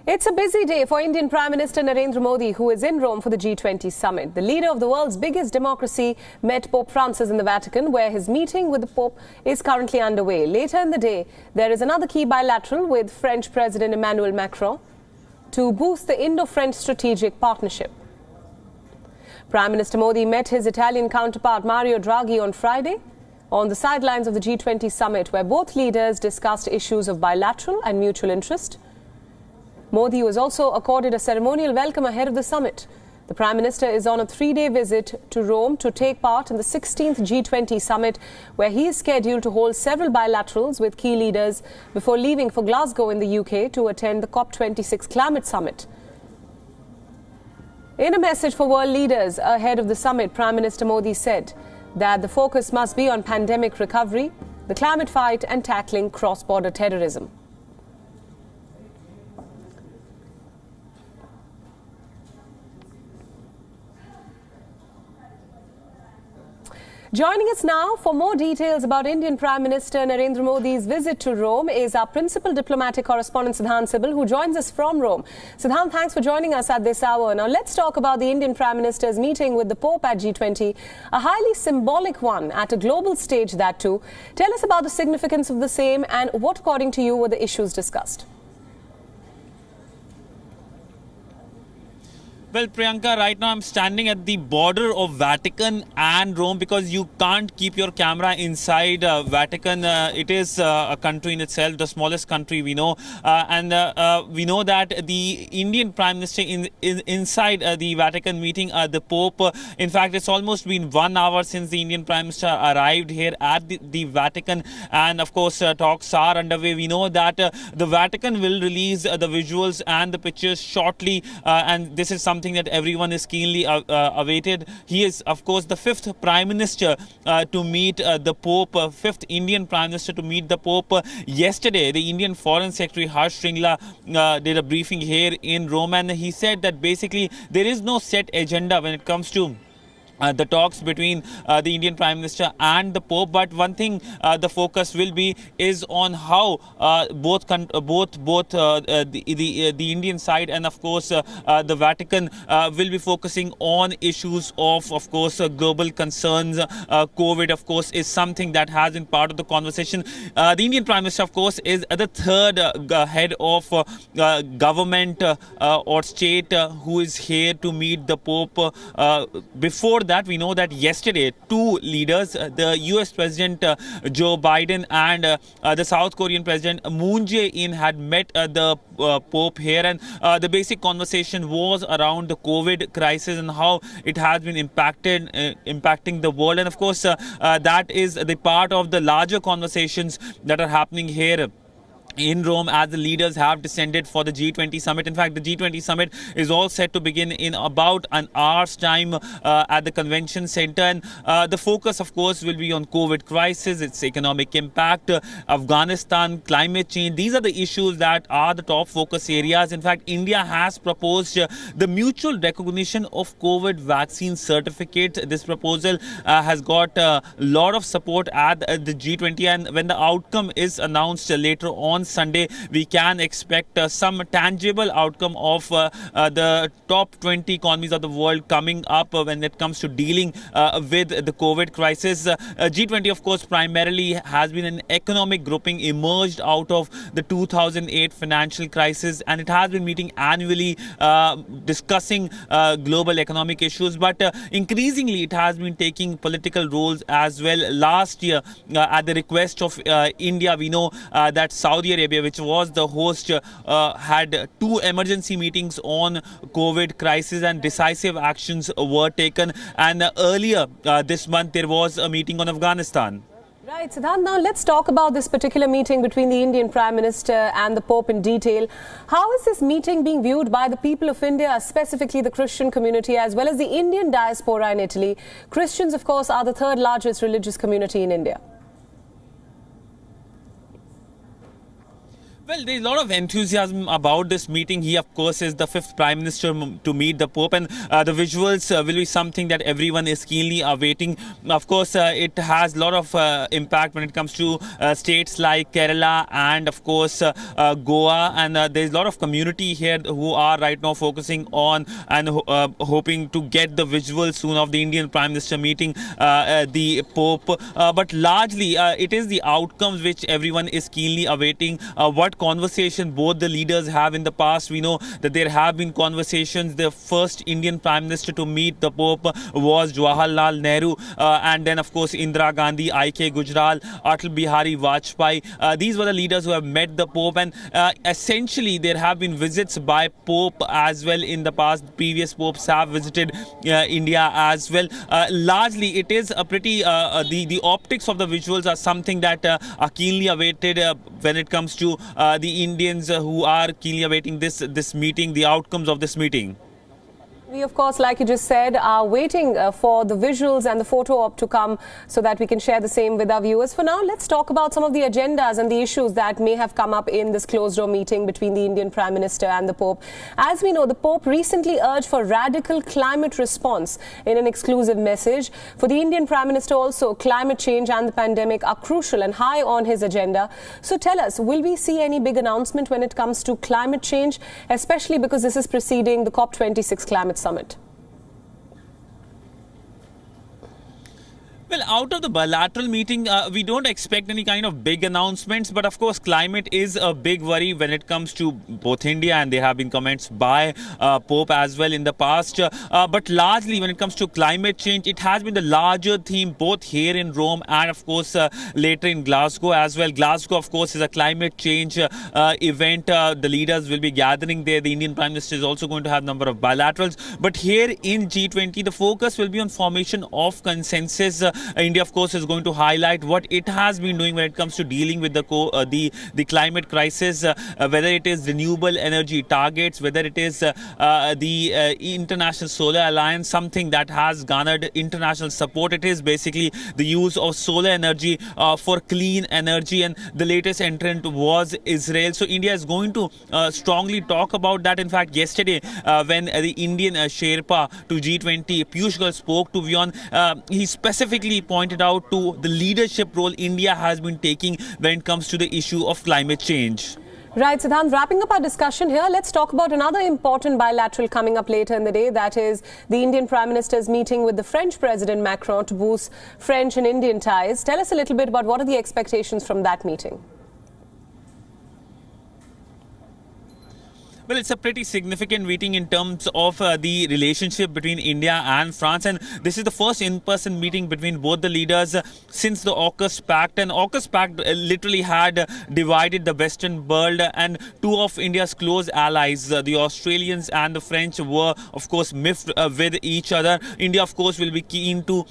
It's a busy day for Indian Prime Minister Narendra Modi, who is in Rome for the G20 summit. The leader of the world's biggest democracy met Pope Francis in the Vatican, where his meeting with the Pope is currently underway. Later in the day, there is another key bilateral with French President Emmanuel Macron to boost the Indo-French strategic partnership. Prime Minister Modi met his Italian counterpart Mario Draghi on Friday on the sidelines of the G20 summit, where both leaders discussed issues of bilateral and mutual interest. Modi was also accorded a ceremonial welcome ahead of the summit. The Prime Minister is on a three-day visit to Rome to take part in the 16th G20 summit, where he is scheduled to hold several bilaterals with key leaders before leaving for Glasgow in the UK to attend the COP26 climate summit. In a message for world leaders ahead of the summit, Prime Minister Modi said that the focus must be on pandemic recovery, the climate fight and tackling cross-border terrorism. Joining us now for more details about Indian Prime Minister Narendra Modi's visit to Rome is our principal diplomatic correspondent Siddhant Sibal, who joins us from Rome. Siddhant, thanks for joining us at this hour. Now let's talk about the Indian Prime Minister's meeting with the Pope at G20, a highly symbolic one at a global stage, that too. Tell us about the significance of the same and what, according to you, were the issues discussed. Well, Priyanka, right now I'm standing at the border of Vatican and Rome because you can't keep your camera inside Vatican. It is a country in itself, the smallest country we know. And we know that the Indian Prime Minister inside the Vatican meeting the Pope. In fact, it's almost been 1 hour since the Indian Prime Minister arrived here at the Vatican. And of course, talks are underway. We know that the Vatican will release the visuals and the pictures shortly. And this is something that everyone is keenly awaited. He is, of course, the fifth Prime Minister to meet the Pope, fifth Indian Prime Minister to meet the Pope. Yesterday, the Indian Foreign Secretary Harsh Shringla did a briefing here in Rome, and he said that basically there is no set agenda when it comes to the talks between the Indian Prime Minister and the Pope, but one thing the focus will be is on how both the Indian side and of course the Vatican will be focusing on issues of course global concerns. COVID, of course, is something that has been part of the conversation. The Indian Prime Minister, of course, is the third head of government or state who is here to meet the Pope. Before that, we know that yesterday two leaders, the US President Joe Biden and the South Korean President Moon Jae-in, had met the Pope here, and the basic conversation was around the COVID crisis and how it has been impacting the world. And of course that is the part of the larger conversations that are happening here in Rome as the leaders have descended for the G20 summit. In fact, the G20 summit is all set to begin in about an hour's time at the convention center. And the focus, of course, will be on COVID crisis, its economic impact, Afghanistan, climate change. These are the issues that are the top focus areas. In fact, India has proposed the mutual recognition of COVID vaccine certificate. This proposal has got a lot of support at the G20. And when the outcome is announced later on Sunday, we can expect some tangible outcome of the top 20 economies of the world coming up when it comes to dealing with the COVID crisis. G20, of course, primarily has been an economic grouping emerged out of the 2008 financial crisis, and it has been meeting annually discussing global economic issues, but increasingly it has been taking political roles as well. Last year, at the request of India, we know that Saudi Arabia, which was the host, had two emergency meetings on COVID crisis, and decisive actions were taken. And earlier this month, there was a meeting on Afghanistan. Right, Siddhant, now let's talk about this particular meeting between the Indian Prime Minister and the Pope in detail. How is this meeting being viewed by the people of India, specifically the Christian community, as well as the Indian diaspora in Italy? Christians, of course, are the third largest religious community in India. Well, there's a lot of enthusiasm about this meeting. He, of course, is the fifth Prime Minister to meet the Pope, and the visuals will be something that everyone is keenly awaiting. Of course, it has a lot of impact when it comes to states like Kerala and, of course, Goa. And there's a lot of community here who are right now focusing on and hoping to get the visuals soon of the Indian Prime Minister meeting the Pope. But largely, it is the outcomes which everyone is keenly awaiting. What conversation both the leaders have in the past. We know that there have been conversations. The first Indian Prime Minister to meet the Pope was Jawaharlal Nehru, and then of course Indira Gandhi, I.K. Gujral, Atal Bihari Vajpayee. These were the leaders who have met the Pope, and essentially there have been visits by Pope as well in the past. Previous popes have visited India as well. Largely it is a pretty the optics of the visuals are something that are keenly awaited when it comes to the Indians who are keenly awaiting this meeting, the outcomes of this meeting. We, of course, like you just said, are waiting for the visuals and the photo op to come so that we can share the same with our viewers. For now, let's talk about some of the agendas and the issues that may have come up in this closed-door meeting between the Indian Prime Minister and the Pope. As we know, the Pope recently urged for radical climate response in an exclusive message. For the Indian Prime Minister also, climate change and the pandemic are crucial and high on his agenda. So tell us, will we see any big announcement when it comes to climate change, especially because this is preceding the COP26 climate summit? Well, out of the bilateral meeting, we don't expect any kind of big announcements. But of course, climate is a big worry when it comes to both India, and there have been comments by Pope as well in the past. But largely, when it comes to climate change, it has been the larger theme both here in Rome and, of course, later in Glasgow as well. Glasgow, of course, is a climate change event. The leaders will be gathering there. The Indian Prime Minister is also going to have a number of bilaterals. But here in G20, the focus will be on formation of consensus. India, of course, is going to highlight what it has been doing when it comes to dealing with the climate crisis, whether it is renewable energy targets, whether it is the International Solar Alliance, something that has garnered international support. It is basically the use of solar energy for clean energy, and the latest entrant was Israel. So India is going to strongly talk about that. In fact, yesterday when the Indian Sherpa to G20, Piyush Goyal, spoke to WION, he specifically pointed out to the leadership role India has been taking when it comes to the issue of climate change. Right, Siddhant, wrapping up our discussion here, let's talk about another important bilateral coming up later in the day. That is the Indian Prime Minister's meeting with the French President Macron to boost French and Indian ties. Tell us a little bit about what are the expectations from that meeting. Well, it's a pretty significant meeting in terms of the relationship between India and France. And this is the first in-person meeting between both the leaders since the AUKUS Pact. And AUKUS Pact literally had divided the Western world. And two of India's close allies, the Australians and the French, were, of course, miffed with each other. India, of course, will be keen to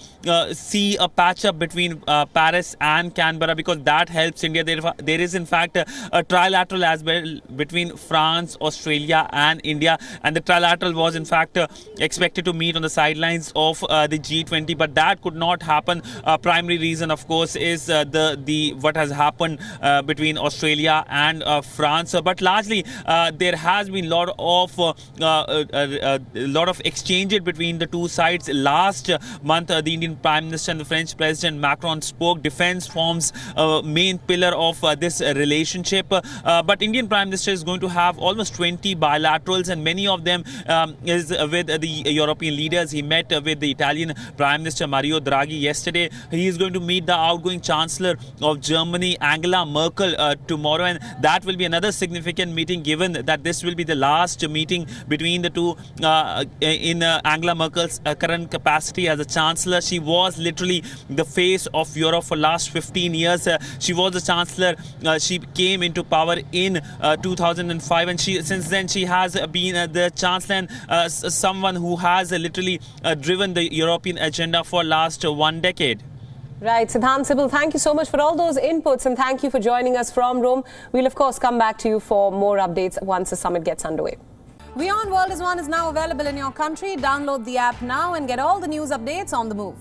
see a patch-up between Paris and Canberra, because that helps India. There is, in fact, a trilateral as well between France, Australia and India, and the trilateral was in fact expected to meet on the sidelines of the G20, but that could not happen. Primary reason, of course, is what has happened between Australia and France. But largely, there has been a lot of exchanges between the two sides. Last month, the Indian Prime Minister and the French President Macron spoke. Defense forms a main pillar of this relationship. But Indian Prime Minister is going to have almost 20 bilaterals, and many of them is with the European leaders. He met with the Italian Prime Minister Mario Draghi yesterday. He is going to meet the outgoing Chancellor of Germany, Angela Merkel, tomorrow, and that will be another significant meeting, given that this will be the last meeting between the two in Angela Merkel's current capacity as a Chancellor. She was literally the face of Europe for last 15 years. She was the Chancellor. She came into power in 2005, and since then she has been the Chancellor and someone who has literally driven the European agenda for last 1 decade. Right, Siddhant Sibal, thank you so much for all those inputs, and thank you for joining us from Rome. We'll of course come back to you for more updates once the summit gets underway. WION World is One is now available in your country. Download the app now and get all the news updates on the move.